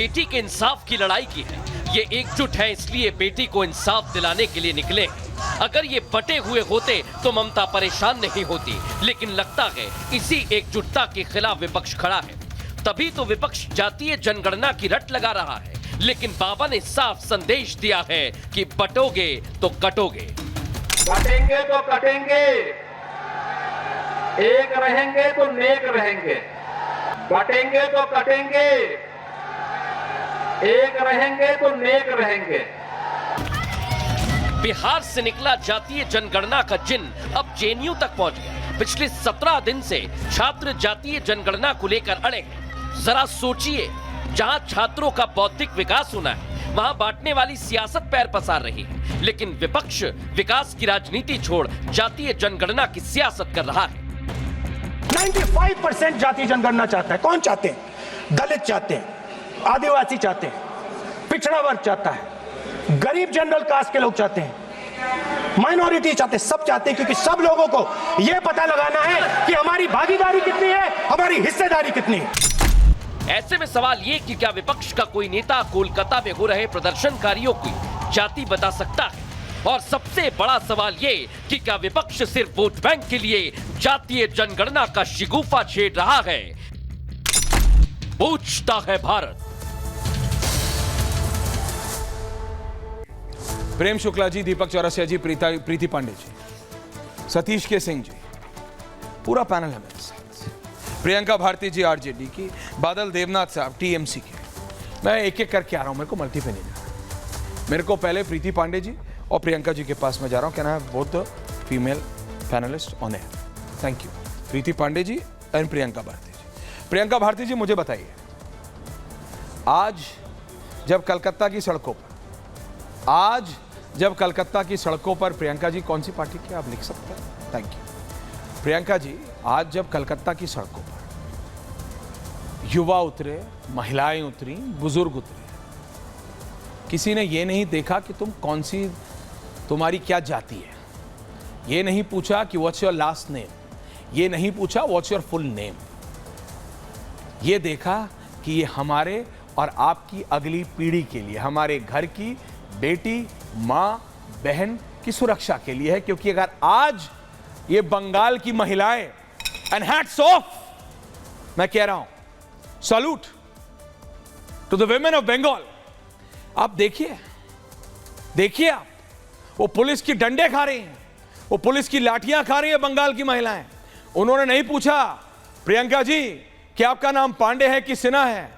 बेटी के इंसाफ की लड़ाई की है। ये एकजुट है इसलिए बेटी को इंसाफ दिलाने के लिए निकले। अगर ये बटे हुए होते तो ममता परेशान नहीं होती, लेकिन लगता है इसी एकजुटता के खिलाफ विपक्ष खड़ा है। तभी तो विपक्ष जातीय जनगणना की रट लगा रहा है, लेकिन बाबा ने साफ संदेश दिया है कि बटोगे तो कटोगे। बटेंगे तो कटेंगे, एक रहेंगे तो नेक रहेंगे। बटेंगे तो कटेंगे, एक रहेंगे तो नेक रहेंगे। बिहार से निकला जातीय जनगणना का जिन्न अब जेएनयू तक पहुंच गया। पिछले 17 दिन से छात्र जातीय जनगणना को लेकर अड़े हैं। जरा सोचिए, जहां छात्रों का बौद्धिक विकास होना है, वहां बांटने वाली सियासत पैर पसार रही है, लेकिन विपक्ष विकास की राजनीति छोड़ जातीय जनगणना की सियासत कर रहा है। 95% जातीय जनगणना चाहता है। कौन चाहते हैं? दलित चाहते हैं, आदिवासी चाहते हैं, पिछड़ा वर्ग चाहता है, गरीब जनरल कास्ट के लोग चाहते हैं, माइनॉरिटी चाहते हैं, सब चाहते हैं, क्योंकि सब लोगों को यह पता लगाना है कि हमारी भागीदारी कितनी है, हमारी हिस्सेदारी कितनी है। ऐसे में सवाल ये कि क्या विपक्ष का कोई नेता कोलकाता में हो रहे प्रदर्शनकारियों की जाति बता सकता है? और सबसे बड़ा सवाल ये कि क्या विपक्ष सिर्फ वोट बैंक के लिए जातीय जनगणना का शिगुफा छेड़ रहा है? पूछता है भारत। प्रेम शुक्ला जी, दीपक चौरसिया जी, प्रीति पांडे जी, सतीश के सिंह जी, पूरा पैनल है मेरे साथ। प्रियंका भारती जी आरजेडी की, बादल देवनाथ साहब टीएमसी के। मैं एक एक करके आ रहा हूं, मेरे को मल्टी पे नहीं जाना। मेरे को पहले प्रीति पांडे जी और प्रियंका जी के पास में जा रहा हूं। कहना है both the female panelist on air. Thank you. Preeti Pandey ji and Priyanka Bharti ji. Priyanka Bharti ji, मुझे बताइए, आज जब कलकत्ता की सड़कों पर प्रियंका जी कौन सी पार्टी की, आप लिख सकते हैं? Thank you. प्रियंका जी, आज जब कलकत्ता की सड़कों पर युवा उतरे, महिलाएं उतरी, बुजुर्ग उतरे, किसी ने यह नहीं देखा कि तुम्हारी क्या जाति है, यह नहीं पूछा कि व्हाट्स योर लास्ट नेम, यह नहीं पूछा व्हाट्स योर फुल नेम। यह देखा कि ये हमारे और आपकी अगली पीढ़ी के लिए, हमारे घर की बेटी, मां, बहन की सुरक्षा के लिए है। क्योंकि अगर आज ये बंगाल की महिलाएं, एंड हैट्स ऑफ, मैं कह रहा हूं, salute to the women of Bengal. आप देखिए आप, वो पुलिस की डंडे खा रही हैं, वो पुलिस की लाठियां खा रही हैं बंगाल की महिलाएं। उन्होंने नहीं पूछा प्रियंका जी कि आपका नाम पांडे है कि सिन्हा है,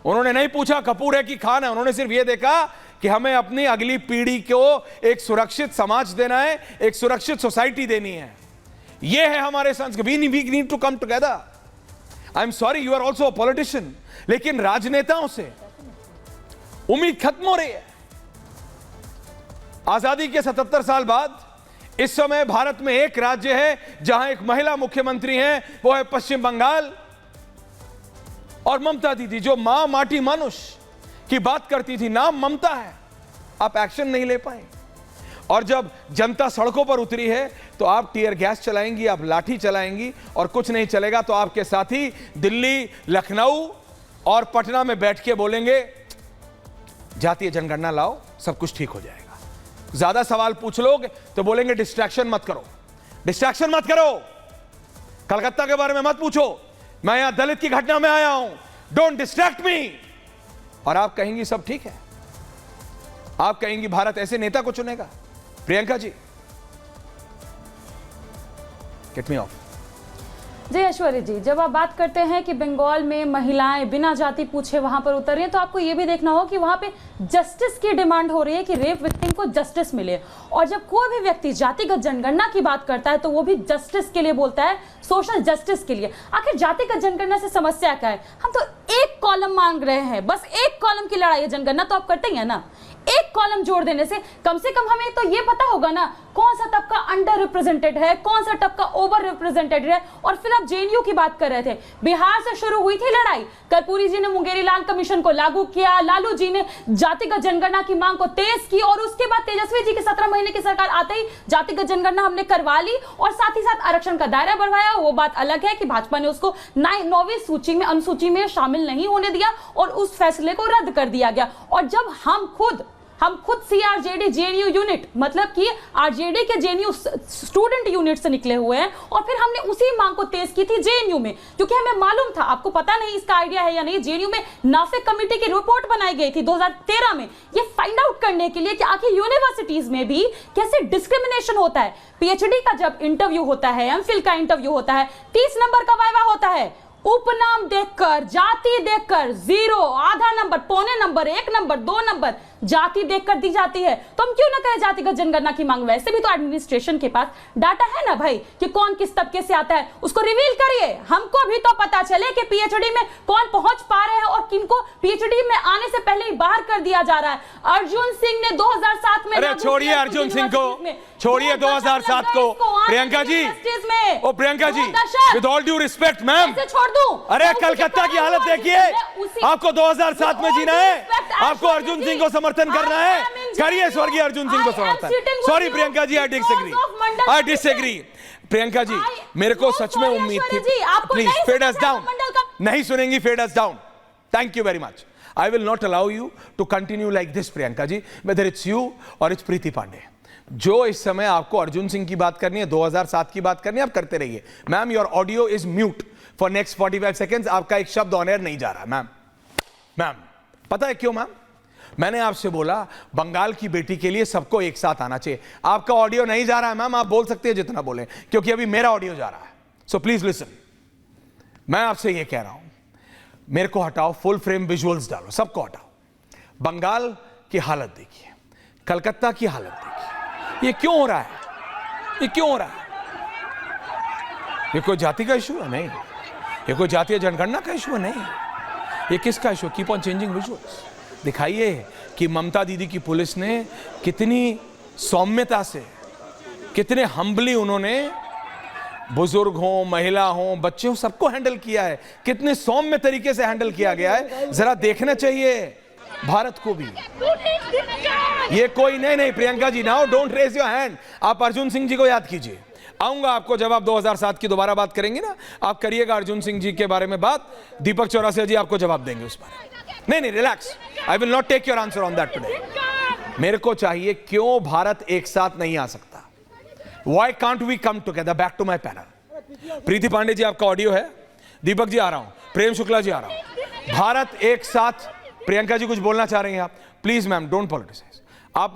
उन्होंने नहीं पूछा कपूर है कि खान है। उन्होंने सिर्फ यह देखा कि हमें अपनी अगली पीढ़ी को एक सुरक्षित समाज देना है, एक सुरक्षित सोसाइटी देनी है। यह है हमारे संस्कृति। We need to come together. I am sorry, you are also a politician, लेकिन राजनेताओं से उम्मीद खत्म हो रही है। आजादी के 77 साल बाद इस समय भारत में एक राज्य है जहां एक महिला मुख्यमंत्री है, वो है पश्चिम बंगाल। और ममता दीदी, जो मां माटी मनुष्य की बात करती थी, नाम ममता है, आप एक्शन नहीं ले पाए। और जब जनता सड़कों पर उतरी है तो आप टीयर गैस चलाएंगी, आप लाठी चलाएंगी और कुछ नहीं चलेगा तो आपके साथी दिल्ली, लखनऊ और पटना में बैठ के बोलेंगे जातीय जनगणना लाओ, सब कुछ ठीक हो जाएगा। ज्यादा सवाल पूछ लोगे तो बोलेंगे डिस्ट्रैक्शन मत करो, डिस्ट्रैक्शन मत करो, कलकत्ता के बारे में मत पूछो, मैं यहां दलित की घटना में आया हूं, डोंट डिस्ट्रैक्ट मी। और आप कहेंगी सब ठीक है, आप कहेंगी भारत ऐसे नेता को चुनेगा। Priyanka ji, get me of. जी ऐश्वर्या जी, जब आप बात करते हैं कि बंगाल में महिलाएं बिना जाति पूछे वहां पर उतर रही हैं, तो आपको यह भी देखना होगा कि वहां पे जस्टिस की डिमांड हो रही है कि रेप विक्टिम को जस्टिस मिले। और जब कोई भी व्यक्ति जातिगत जनगणना की बात करता है तो वो भी जस्टिस के लिए बोलता है, सोशल जस्टिस के लिए। आखिर जातिगत जनगणना से समस्या क्या है? हम तो एक कॉलम मांग रहे हैं, बस एक कॉलम की लड़ाई है जनगणना, तो आप करते ही है ना। एक एक कॉलम जोड़ देने से कम हमें तो ये पता होगा ना कौन सा तबका अंडर रिप्रेजेंटेड है, कौन सा तबका ओवर रिप्रेजेंटेड है। और फिर आप जेएनयू की बात कर रहे थे, बिहार से शुरू हुई थी लड़ाई, कर्पूरी जी ने मुंगेरी लाल कमीशन को लागू किया, लालू जी ने जातिगत जनगणना की मांग को तेज की, और उसके बाद तेजस्वी जी की 17 महीने की सरकार आते ही जातिगत जनगणना हमने करवा ली और साथ ही साथ आरक्षण का दायरा बढ़वाया। वो बात अलग है कि भाजपा ने उसको 9वीं सूची में अनुसूची में शामिल नहीं होने दिया और उस फैसले को रद्द कर दिया गया। और जब हम खुद सीआरजेडी जेएनयू यूनिट मतलब कि आरजेडी के जेएनयू स्टूडेंट यूनिट से निकले हुए हैं और फिर हमने उसी मांग को तेज की थी जेएनयू में, क्योंकि हमें मालूम था, आपको पता नहीं इसका आइडिया है या नहीं, जेएनयू में नाफिक कमेटी की रिपोर्ट बनाई गई थी 2013 में, ये फाइंड आउट करने के लिए कि आखिर यूनिवर्सिटीज में भी कैसे डिस्क्रिमिनेशन होता है। पीएचडी का जब इंटरव्यू होता है, एमफिल का इंटरव्यू होता है, 30 नंबर का वाइवा होता है, उपनाम देखकर, जाति देखकर 0, आधा नंबर, पौने नंबर, 1 नंबर, 2 नंबर जाति देखकर दी जाती है। तो हम क्यों ना करें जातिगत जनगणना की मांग? वैसे भी तो एडमिनिस्ट्रेशन के पास डाटा है ना भाई कि कौन किस तबके से आता है, उसको रिवील करिए, हमको भी तो पता चले कि पीएचडी में कौन पहुंच पा रहे हैं और किनको पीएचडी में आने से पहले ही बाहर कर दिया जा रहा है। अर्जुन सिंह ने 2007 में, अरे छोड़िए अर्जुन सिंह को, छोड़िए 2007 को। प्रियंका जी, ओ Priyanka ji, with all due respect ma'am, छोड़ दूं? अरे कलकत्ता की हालत देखिए, आपको 2007 में जीना है, आपको अर्जुन सिंह को समर्थन करना है, करिए स्वर्गीय अर्जुन सिंह को समर्थन। Sorry Priyanka ji, I disagree. Priyanka ji, मेरे को सच में उम्मीद थी, प्लीज फेड अस डाउन, नहीं सुनेंगी, fade us down, thank you very much. I will not allow you to continue like this Priyanka ji, whether it's you or it's Preeti Pandey. जो इस समय आपको अर्जुन सिंह की बात करनी है, 2007 की बात करनी है, आप करते रहिए। Ma'am your audio is mute for next 45 seconds, आपका एक शब्द ऑन एयर नहीं जा रहा। मैम पता है क्यों मैम? मैंने आपसे बोला बंगाल की बेटी के लिए सबको एक साथ आना चाहिए, आपका ऑडियो नहीं जा रहा है मैम, आप बोल सकते हैं जितना बोले, क्योंकि अभी मेरा ऑडियो जा रहा है। सो प्लीज लिसन, मैं आपसे ये कह रहा हूं, मेरे को हटाओ, फुल फ्रेम विजुअल्स डालो, सबको हटाओ। बंगाल की हालत देखिए, कलकत्ता की हालत देखिए, ये क्यों हो रहा है? ये क्यों हो रहा है? ये कोई जाति का इशू है? नहीं। ये कोई जातीय जनगणना का इशू है? नहीं। ये किसका issue? Keep on changing visuals. दिखाइए कि ममता दीदी की पुलिस ने कितनी सौम्यता से, कितने हम्बली उन्होंने बुजुर्ग हो, महिला हो, बच्चे हो, सबको हैंडल किया है, कितने सौम्य तरीके से हैंडल किया गया है, जरा देखना चाहिए भारत को भी। ये कोई नहीं Priyanka ji, now don't raise your hand. आप अर्जुन सिंह जी को याद कीजिए, आऊंगा आपको जब आप 2007 की दोबारा बात करेंगे ना, आप करिएगा अर्जुन सिंह जी के बारे में बात, दीपक चौरासिया जी आपको जवाब देंगे उस बारे में। नहीं relax, I will not take your answer on that today. मेरे को चाहिए क्यों भारत एक साथ नहीं आ सकता? Why can't we come together? Back to my panel. प्रीति पांडे जी आपका ऑडियो है, दीपक जी आ रहा हूं, प्रेम शुक्ला जी आ रहा हूं। भारत एक साथ, प्रियंका जी कुछ बोलना चाह रही हैं आप, प्लीज मैम डोंट पॉलिटिसाइज।